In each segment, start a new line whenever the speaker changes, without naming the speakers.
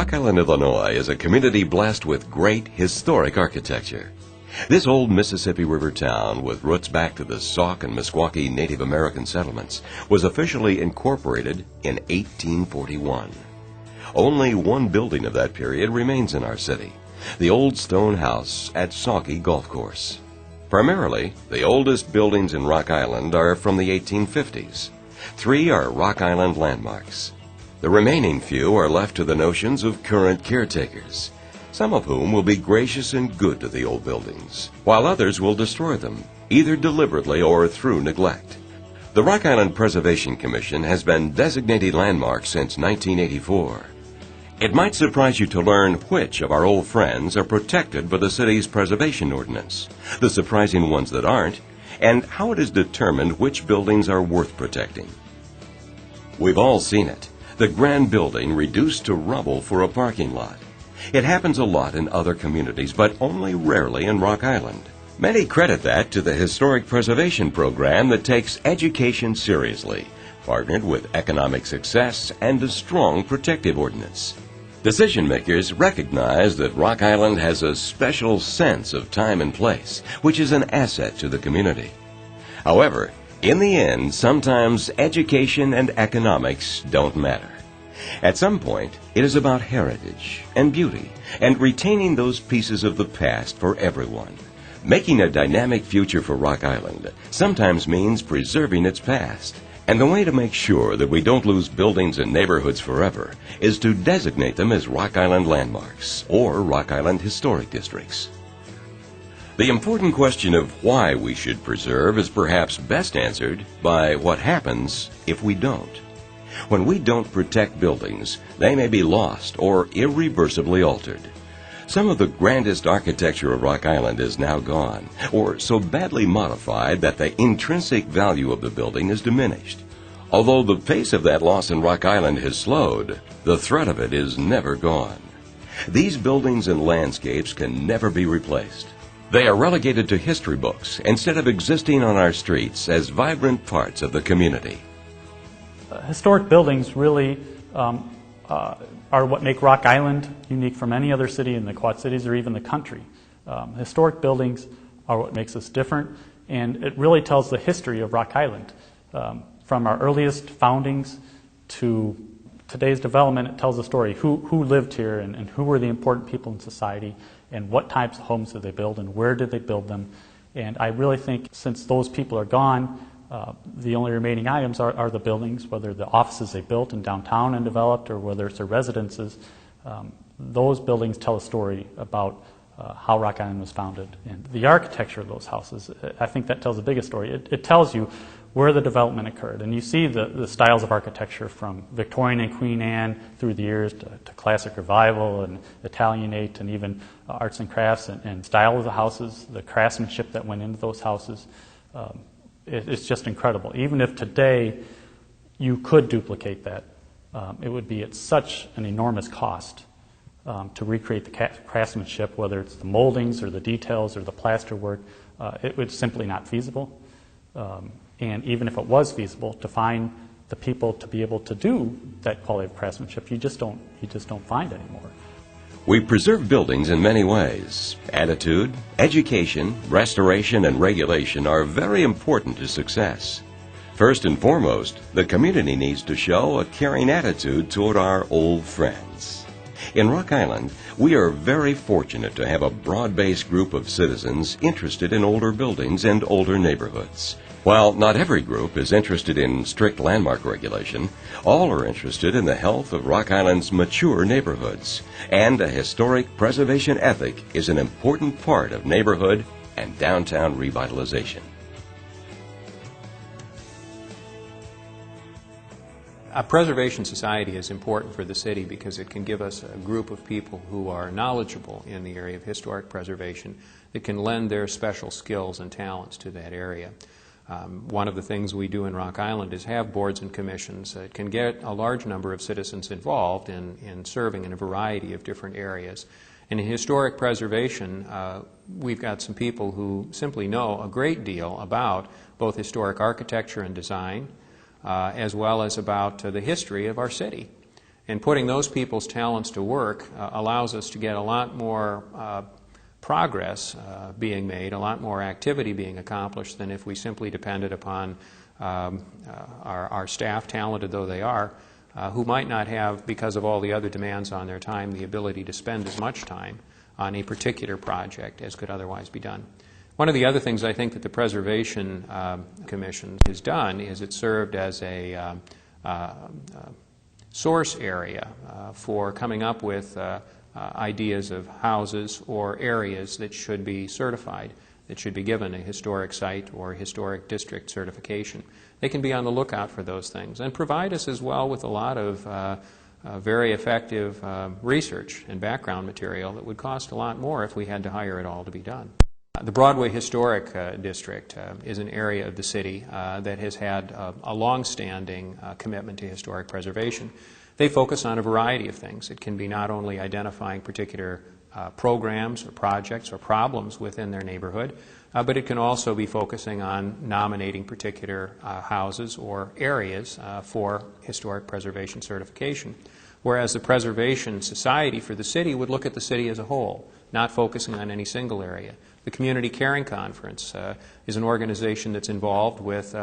Rock Island, Illinois is a community blessed with great historic architecture. This old Mississippi River town, with roots back to the Sauk and Meskwaki Native American settlements, was officially incorporated in 1841. Only one building of that period remains in our city, the old stone house at Sauke Golf Course. Primarily, the oldest buildings in Rock Island are from the 1850s. 3 are Rock Island landmarks. The remaining few are left to the notions of current caretakers, some of whom will be gracious and good to the old buildings, while others will destroy them, either deliberately or through neglect. The Rock Island Preservation Commission has been designated landmark since 1984. It might surprise you to learn which of our old friends are protected by the city's preservation ordinance, the surprising ones that aren't, and how it is determined which buildings are worth protecting. We've all seen it. The grand building reduced to rubble for a parking lot. It happens a lot in other communities, but only rarely in Rock Island. Many credit that to the Historic Preservation Program that takes education seriously, partnered with economic success and a strong protective ordinance. Decision makers recognize that Rock Island has a special sense of time and place, which is an asset to the community. However, in the end, sometimes education and economics don't matter. At some point, it is about heritage and beauty and retaining those pieces of the past for everyone. Making a dynamic future for Rock Island sometimes means preserving its past. And the way to make sure that we don't lose buildings and neighborhoods forever is to designate them as Rock Island landmarks or Rock Island historic districts. The important question of why we should preserve is perhaps best answered by what happens if we don't. When we don't protect buildings, they may be lost or irreversibly altered. Some of the grandest architecture of Rock Island is now gone, or so badly modified that the intrinsic value of the building is diminished. Although the pace of that loss in Rock Island has slowed, the threat of it is never gone. These buildings and landscapes can never be replaced. They are relegated to history books instead of existing on our streets as vibrant parts of the community.
Historic buildings really are what make Rock Island unique from any other city in the Quad Cities or even the country. Historic buildings are what makes us different, and it really tells the history of Rock Island. From our earliest foundings to today's development, it tells the story who lived here and who were the important people in society and what types of homes did they build and where did they build them. And I really think since those people are gone, the only remaining items are the buildings, whether the offices they built in downtown and developed or whether it's their residences. Those buildings tell a story about how Rock Island was founded. And the architecture of those houses, I think that tells the biggest story. It tells you where the development occurred. And you see the styles of architecture from Victorian and Queen Anne through the years to Classic Revival and Italianate and even arts and crafts and style of the houses, the craftsmanship that went into those houses. It's just incredible. Even if today you could duplicate that, it would be at such an enormous cost to recreate the craftsmanship, whether it's the moldings or the details or the plaster work. It was simply not feasible. And even if it was feasible, to find the people to be able to do that quality of craftsmanship, you just don't find anymore.
We preserve buildings in many ways. Attitude, education, restoration, and regulation are very important to success. First and foremost, the community needs to show a caring attitude toward our old friends. In Rock Island, we are very fortunate to have a broad-based group of citizens interested in older buildings and older neighborhoods. While not every group is interested in strict landmark regulation, all are interested in the health of Rock Island's mature neighborhoods, and a historic preservation ethic is an important part of neighborhood and downtown revitalization.
A preservation society is important for the city because it can give us a group of people who are knowledgeable in the area of historic preservation that can lend their special skills and talents to that area. One of the things we do in Rock Island is have boards and commissions that can get a large number of citizens involved in serving in a variety of different areas. And in historic preservation, we've got some people who simply know a great deal about both historic architecture and design, as well as about the history of our city. And putting those people's talents to work allows us to get a lot more progress being made, a lot more activity being accomplished than if we simply depended upon our staff, talented though they are, who might not have, because of all the other demands on their time, the ability to spend as much time on a particular project as could otherwise be done. One of the other things I think that the Preservation Commission has done is it served as a source area for coming up with ideas of houses or areas that should be certified, that should be given a historic site or historic district certification. They can be on the lookout for those things and provide us as well with a lot of very effective research and background material that would cost a lot more if we had to hire it all to be done. The Broadway Historic District is an area of the city that has had a long-standing commitment to historic preservation. They focus on a variety of things. It can be not only identifying particular programs or projects or problems within their neighborhood, but it can also be focusing on nominating particular houses or areas for historic preservation certification. Whereas the Preservation Society for the city would look at the city as a whole, not focusing on any single area. The Community Caring Conference is an organization that's involved with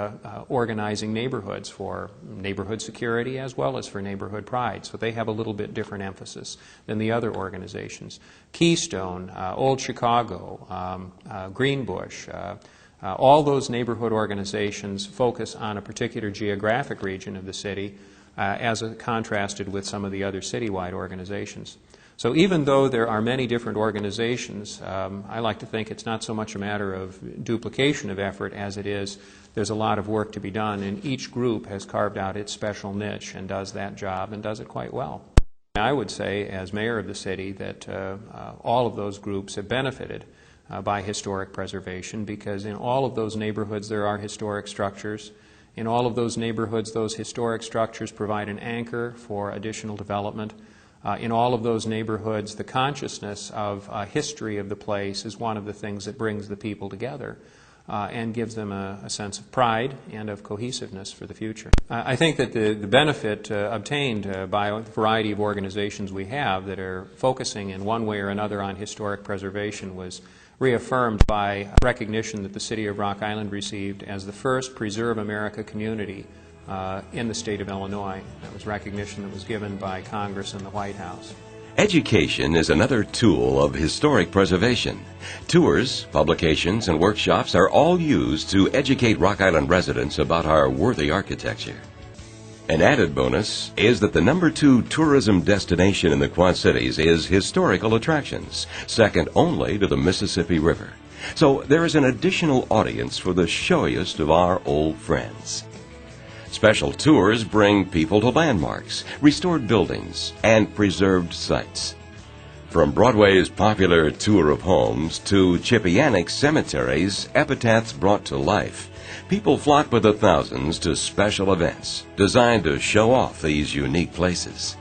organizing neighborhoods for neighborhood security as well as for neighborhood pride. So they have a little bit different emphasis than the other organizations. Keystone, Old Chicago, Greenbush, all those neighborhood organizations focus on a particular geographic region of the city as contrasted with some of the other citywide organizations. So even though there are many different organizations, I like to think it's not so much a matter of duplication of effort as it is there's a lot of work to be done, and each group has carved out its special niche and does that job and does it quite well. I would say, as mayor of the city, that all of those groups have benefited by historic preservation, because in all of those neighborhoods there are historic structures. In all of those neighborhoods, those historic structures provide an anchor for additional development. In all of those neighborhoods, the consciousness of history of the place is one of the things that brings the people together and gives them a sense of pride and of cohesiveness for the future. I think that the benefit obtained by a variety of organizations we have that are focusing in one way or another on historic preservation was reaffirmed by recognition that the city of Rock Island received as the first Preserve America community in the state of Illinois. That was recognition that was given by Congress and the White House.
Education is another tool of historic preservation. Tours, publications, and workshops are all used to educate Rock Island residents about our worthy architecture. An added bonus is that the #2 tourism destination in the Quad Cities is historical attractions, second only to the Mississippi River. So there is an additional audience for the showiest of our old friends. Special tours bring people to landmarks, restored buildings, and preserved sites. From Broadway's popular tour of homes to Chipianic's cemeteries, epitaphs brought to life, people flock by the thousands to special events designed to show off these unique places.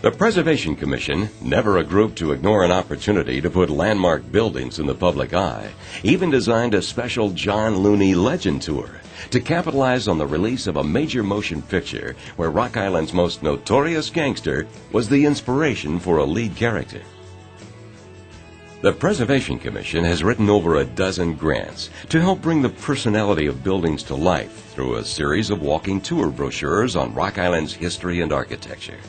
The Preservation Commission, never a group to ignore an opportunity to put landmark buildings in the public eye, even designed a special John Looney Legend Tour to capitalize on the release of a major motion picture where Rock Island's most notorious gangster was the inspiration for a lead character. The Preservation Commission has written over a dozen grants to help bring the personality of buildings to life through a series of walking tour brochures on Rock Island's history and architecture.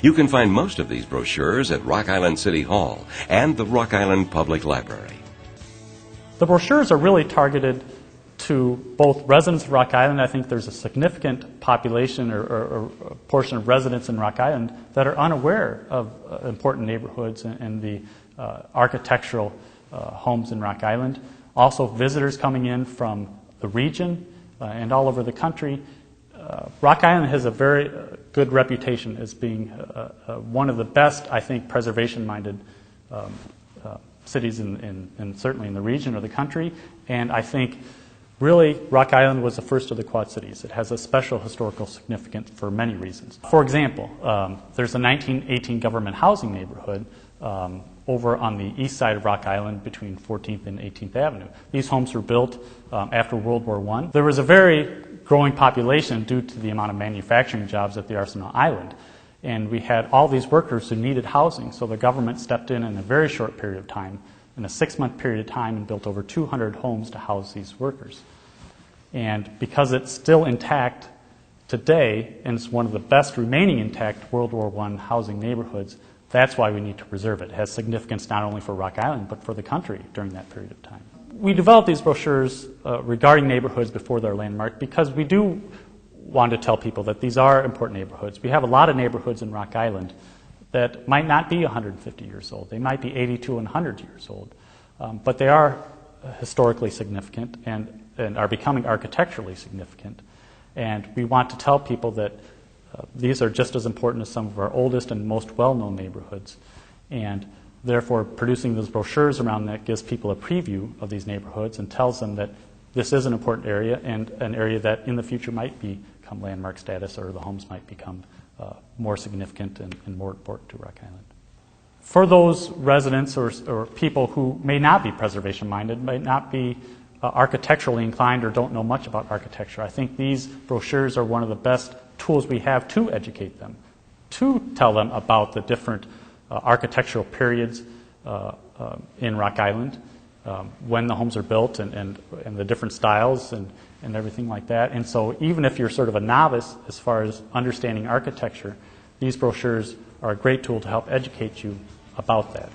You can find most of these brochures at Rock Island City Hall and the Rock Island Public Library.
The brochures are really targeted to both residents of Rock Island. I think there's a significant population or portion of residents in Rock Island that are unaware of important neighborhoods and the architectural homes in Rock Island. Also, visitors coming in from the region and all over the country. Rock Island has a very good reputation as being one of the best, I think, preservation-minded cities in certainly in the region or the country. And I think really, Rock Island was the first of the Quad Cities. It has a special historical significance for many reasons. For example, there's a 1918 government housing neighborhood over on the east side of Rock Island between 14th and 18th Avenue. These homes were built after World War I. There was a very growing population due to the amount of manufacturing jobs at the Arsenal Island. And we had all these workers who needed housing, so the government stepped in a very short period of time, in a 6-month period of time, and built over 200 homes to house these workers. And because it's still intact today, and it's one of the best remaining intact World War I housing neighborhoods, that's why we need to preserve it. It has significance not only for Rock Island, but for the country during that period of time. We developed these brochures regarding neighborhoods before they're landmarked because we do want to tell people that these are important neighborhoods. We have a lot of neighborhoods in Rock Island that might not be 150 years old. They might be 80 to 100 years old. But they are historically significant and are becoming architecturally significant. And we want to tell people that these are just as important as some of our oldest and most well-known neighborhoods. And therefore, producing those brochures around that gives people a preview of these neighborhoods and tells them that this is an important area and an area that in the future might become landmark status, or the homes might become more significant and more important to Rock Island. For those residents or people who may not be preservation-minded, might not be architecturally inclined or don't know much about architecture, I think these brochures are one of the best tools we have to educate them, to tell them about the different architectural periods in Rock Island, when the homes are built and the different styles and everything like that. And so even if you're sort of a novice as far as understanding architecture, these brochures are a great tool to help educate you about that.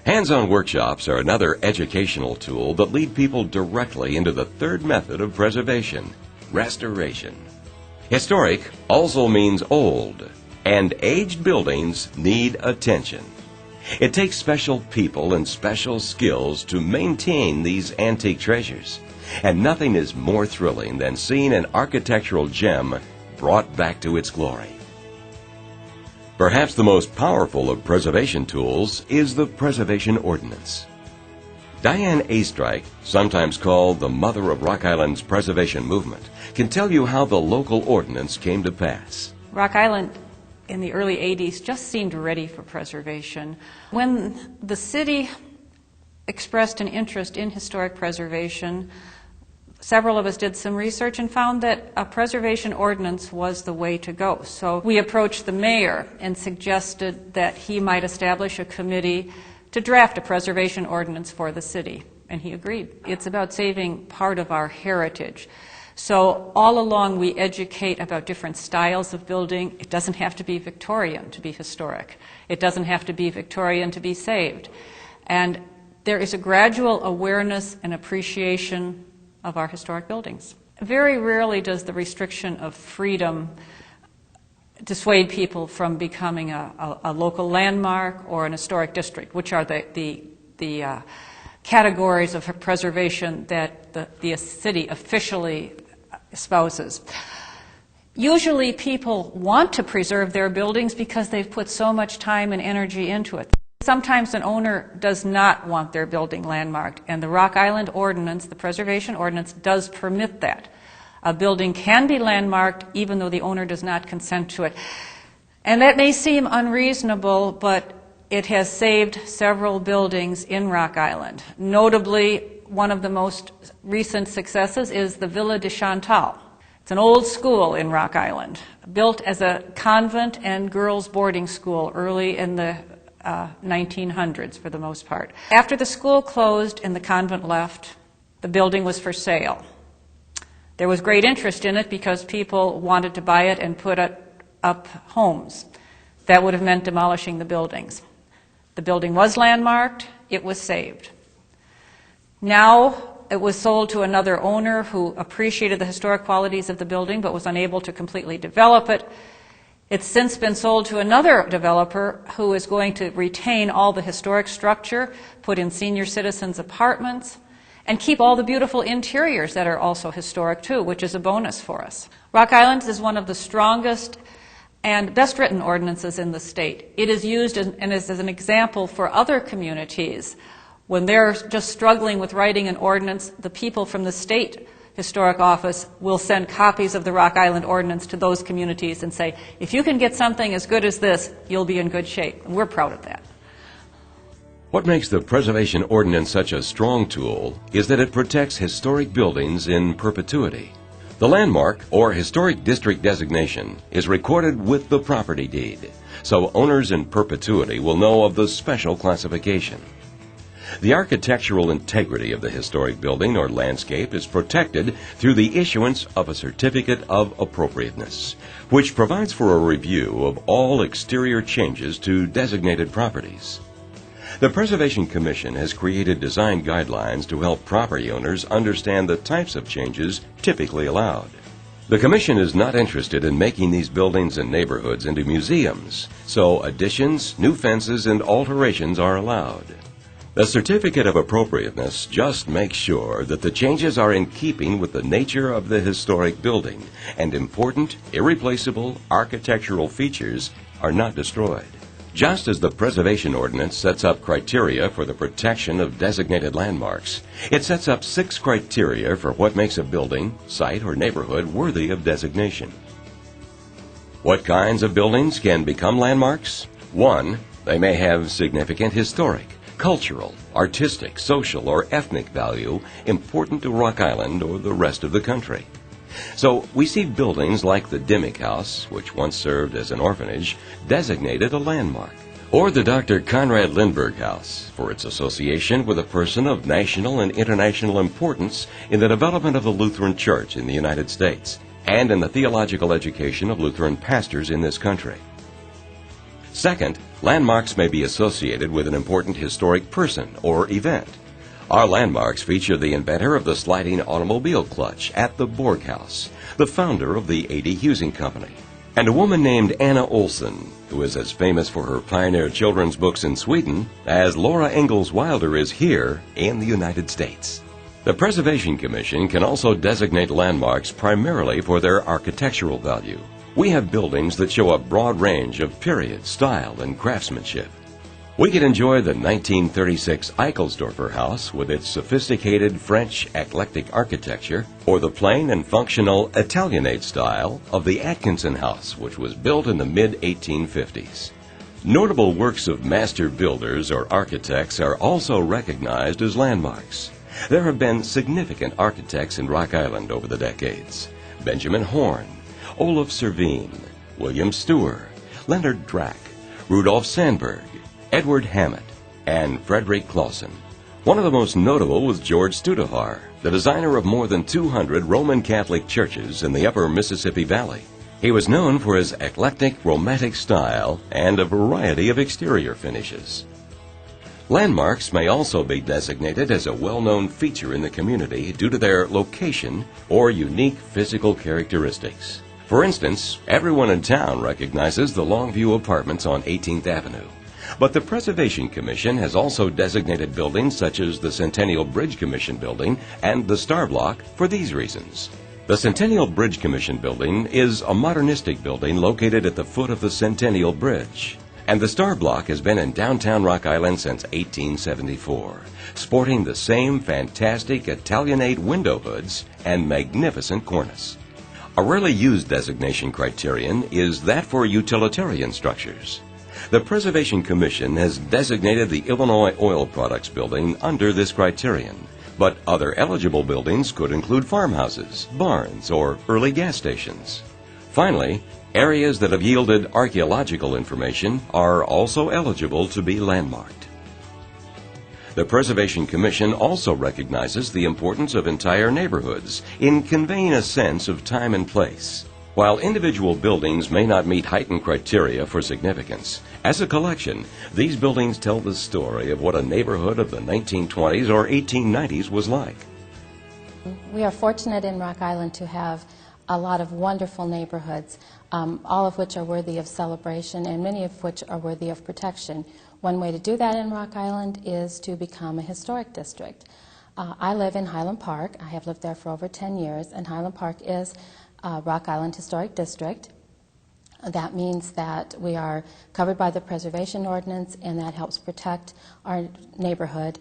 Hands-on workshops are another educational tool that lead people directly into the third method of preservation, restoration. Historic also means old, and aged buildings need attention. It takes special people and special skills to maintain these antique treasures, and nothing is more thrilling than seeing an architectural gem brought back to its glory. Perhaps the most powerful of preservation tools is the Preservation Ordinance. Diane Astrike, sometimes called the mother of Rock Island's preservation movement, can tell you how the local ordinance came to pass.
Rock Island in the early 80s just seemed ready for preservation. When the city expressed an interest in historic preservation, several of us did some research and found that a preservation ordinance was the way to go. So we approached the mayor and suggested that he might establish a committee to draft a preservation ordinance for the city, and he agreed. It's about saving part of our heritage. So all along we educate about different styles of building. It doesn't have to be Victorian to be historic. It doesn't have to be Victorian to be saved. And there is a gradual awareness and appreciation of our historic buildings. Very rarely does the restriction of freedom dissuade people from becoming a local landmark or an historic district, which are the categories of preservation that the city officially espouses. Usually people want to preserve their buildings because they've put so much time and energy into it. Sometimes an owner does not want their building landmarked, and the Rock Island Ordinance, the Preservation Ordinance, does permit that. A building can be landmarked even though the owner does not consent to it. And that may seem unreasonable, but it has saved several buildings in Rock Island. Notably, one of the most recent successes is the Villa de Chantal. It's an old school in Rock Island, built as a convent and girls' boarding school early in the 1900s for the most part. After the school closed and the convent left, the building was for sale. There was great interest in it because people wanted to buy it and put up homes. That would have meant demolishing the buildings. The building was landmarked, it was saved. Now it was sold to another owner who appreciated the historic qualities of the building but was unable to completely develop it. It's since been sold to another developer who is going to retain all the historic structure, put in senior citizens' apartments, and keep all the beautiful interiors that are also historic too, which is a bonus for us. Rock Island is one of the strongest and best written ordinances in the state. It is used as an example for other communities. When they're just struggling with writing an ordinance, the people from the state Historic Office will send copies of the Rock Island Ordinance to those communities and say, if you can get something as good as this, you'll be in good shape. And we're proud of that.
What makes the Preservation Ordinance such a strong tool is that it protects historic buildings in perpetuity. The landmark or historic district designation is recorded with the property deed, so owners in perpetuity will know of the special classification. The architectural integrity of the historic building or landscape is protected through the issuance of a certificate of appropriateness, which provides for a review of all exterior changes to designated properties. The Preservation Commission has created design guidelines to help property owners understand the types of changes typically allowed. The Commission is not interested in making these buildings and neighborhoods into museums, so additions, new fences, and alterations are allowed. The Certificate of Appropriateness just makes sure that the changes are in keeping with the nature of the historic building and important, irreplaceable architectural features are not destroyed. Just as the Preservation Ordinance sets up criteria for the protection of designated landmarks, it sets up 6 criteria for what makes a building, site, or neighborhood worthy of designation. What kinds of buildings can become landmarks? 1. They may have significant historic, cultural, artistic, social, or ethnic value important to Rock Island or the rest of the country. So we see buildings like the Dimick House, which once served as an orphanage, designated a landmark, or the Dr. Conrad Lindbergh House for its association with a person of national and international importance in the development of the Lutheran Church in the United States and in the theological education of Lutheran pastors in this country. Second, landmarks may be associated with an important historic person or event. Our landmarks feature the inventor of the sliding automobile clutch at the Borg House, the founder of the A.D. Husing Company, and a woman named Anna Olsen, who is as famous for her pioneer children's books in Sweden as Laura Ingalls Wilder is here in the United States. The Preservation Commission can also designate landmarks primarily for their architectural value. We have buildings that show a broad range of period, style, and craftsmanship. We can enjoy the 1936 Eichlsdorfer House with its sophisticated French eclectic architecture, or the plain and functional Italianate style of the Atkinson House, which was built in the mid-1850s. Notable works of master builders or architects are also recognized as landmarks. There have been significant architects in Rock Island over the decades: Benjamin Horne, Olaf Servine, William Steuer, Leonard Drack, Rudolf Sandberg, Edward Hammett, and Frederick Clausen. One of the most notable was George Studehar, the designer of more than 200 Roman Catholic churches in the upper Mississippi Valley. He was known for his eclectic, romantic style and a variety of exterior finishes. Landmarks may also be designated as a well-known feature in the community due to their location or unique physical characteristics. For instance, everyone in town recognizes the Longview Apartments on 18th Avenue. But the Preservation Commission has also designated buildings such as the Centennial Bridge Commission Building and the Star Block for these reasons. The Centennial Bridge Commission Building is a modernistic building located at the foot of the Centennial Bridge, and the Star Block has been in downtown Rock Island since 1874, sporting the same fantastic Italianate window hoods and magnificent cornice. A rarely used designation criterion is that for utilitarian structures. The Preservation Commission has designated the Illinois Oil Products Building under this criterion, but other eligible buildings could include farmhouses, barns, or early gas stations. Finally, areas that have yielded archaeological information are also eligible to be landmarked. The Preservation Commission also recognizes the importance of entire neighborhoods in conveying a sense of time and place. While individual buildings may not meet heightened criteria for significance, as a collection, these buildings tell the story of what a neighborhood of the 1920s or 1890s was like.
We are fortunate in Rock Island to have a lot of wonderful neighborhoods, all of which are worthy of celebration and many of which are worthy of protection. One way to do that in Rock Island is to become a historic district. I live in Highland Park. I have lived there for over 10 years, and Highland Park is Rock Island Historic District. That means that we are covered by the Preservation Ordinance, and that helps protect our neighborhood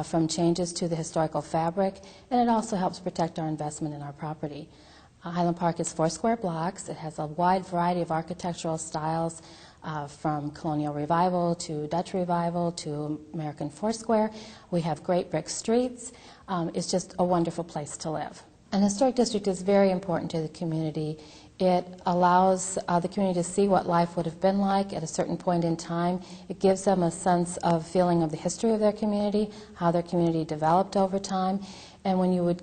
from changes to the historical fabric, and it also helps protect our investment in our property. Highland Park is 4 square blocks. It has a wide variety of architectural styles, from Colonial Revival to Dutch Revival to American Foursquare. We have great brick streets. It's just a wonderful place to live. An historic district is very important to the community. It allows the community to see what life would have been like at a certain point in time. It gives them a sense of feeling of the history of their community, how their community developed over time. And when you would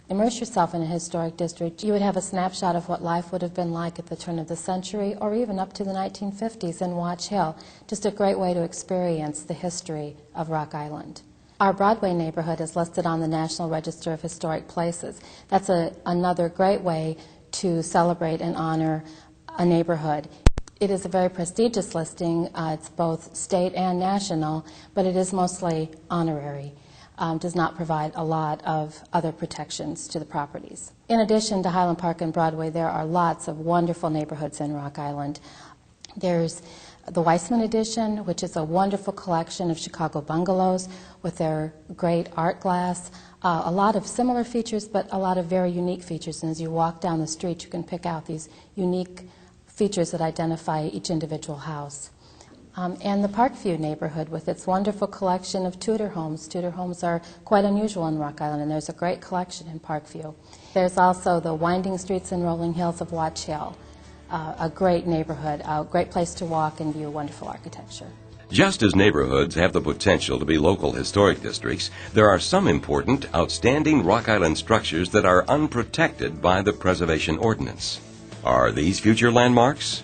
immerse yourself in a historic district, you would have a snapshot of what life would have been like at the turn of the century or even up to the 1950s in Watch Hill. Just a great way to experience the history of Rock Island. Our Broadway neighborhood is listed on the National Register of Historic Places. That's another great way to celebrate and honor a neighborhood. It is a very prestigious listing. It's both state and national, but it is mostly honorary. Does not provide a lot of other protections to the properties. In addition to Highland Park and Broadway, there are lots of wonderful neighborhoods in Rock Island. There's the Weissman Edition, which is a wonderful collection of Chicago bungalows with their great art glass. A lot of similar features, but a lot of very unique features. And as you walk down the street, you can pick out these unique features that identify each individual house. And the Parkview neighborhood with its wonderful collection of Tudor homes. Tudor homes are quite unusual in Rock Island, and there's a great collection in Parkview. There's also the winding streets and rolling hills of Watch Hill. A great neighborhood, a great place to walk and view wonderful architecture.
Just as neighborhoods have the potential to be local historic districts, there are some important, outstanding Rock Island structures that are unprotected by the Preservation Ordinance. Are these future landmarks?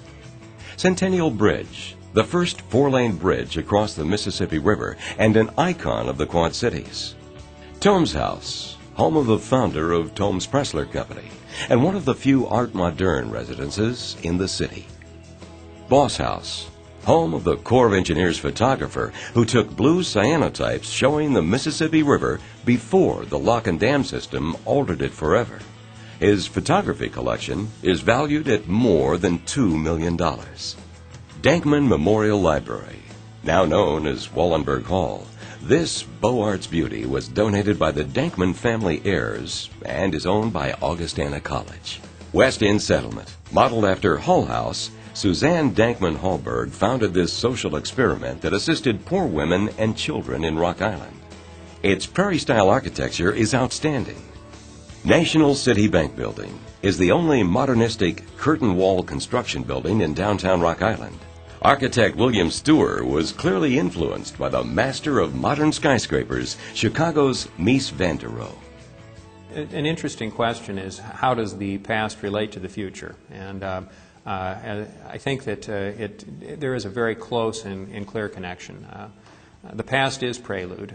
Centennial Bridge, the first four-lane bridge across the Mississippi River and an icon of the Quad Cities. Tomes House, home of the founder of Tomes Pressler Company, and one of the few Art Moderne residences in the city. Boss House, home of the Corps of Engineers photographer who took blue cyanotypes showing the Mississippi River before the lock and dam system altered it forever. His photography collection is valued at more than $2 million. Dankman Memorial Library, now known as Wallenberg Hall. This Beaux Arts beauty was donated by the Dankman family heirs and is owned by Augustana College. West End Settlement, modeled after Hull House, Suzanne Dankman Hallberg founded this social experiment that assisted poor women and children in Rock Island. Its prairie-style architecture is outstanding. National City Bank Building is the only modernistic curtain wall construction building in downtown Rock Island. Architect William Steuer was clearly influenced by the master of modern skyscrapers, Chicago's Mies van der Rohe.
An interesting question is, how does the past relate to the future? And I think that there is a very close and clear connection. The past is prelude.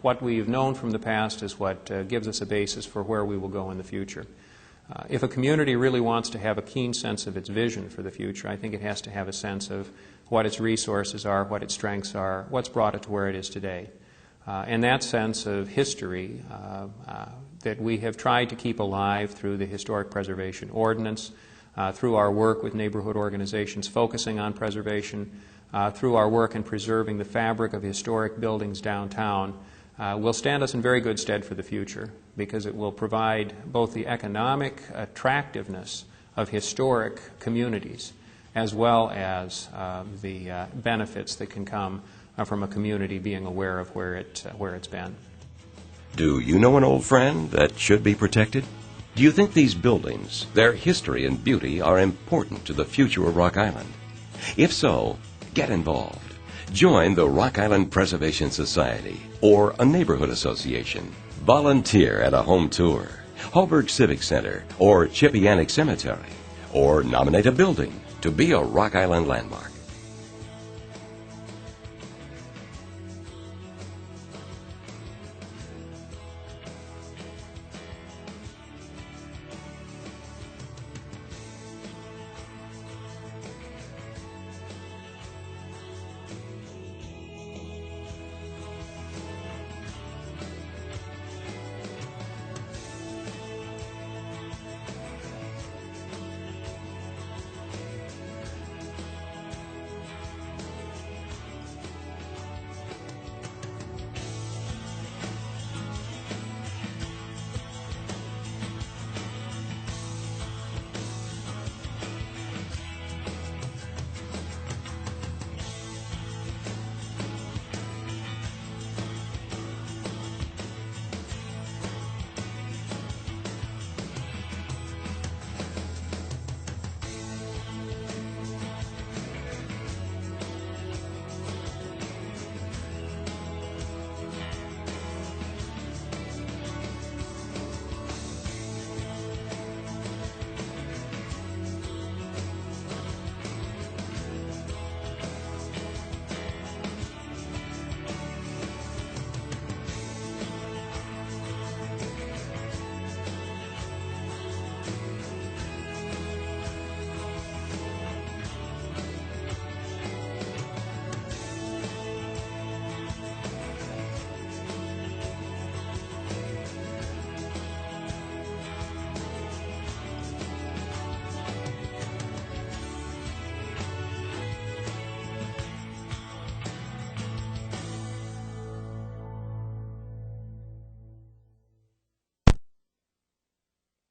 What we've known from the past is what gives us a basis for where we will go in the future. If a community really wants to have a keen sense of its vision for the future, I think it has to have a sense of what its resources are, what its strengths are, what's brought it to where it is today. And that sense of history that we have tried to keep alive through the Historic Preservation Ordinance, through our work with neighborhood organizations focusing on preservation, through our work in preserving the fabric of historic buildings downtown, will stand us in very good stead for the future, because it will provide both the economic attractiveness of historic communities as well as the benefits that can come from a community being aware of where it's been.
Do you know an old friend that should be protected? Do you think these buildings, their history and beauty, are important to the future of Rock Island? If so, get involved. Join the Rock Island Preservation Society or a neighborhood association. Volunteer at a home tour, Hallberg Civic Center, or Chippeanic Cemetery, or nominate a building to be a Rock Island landmark.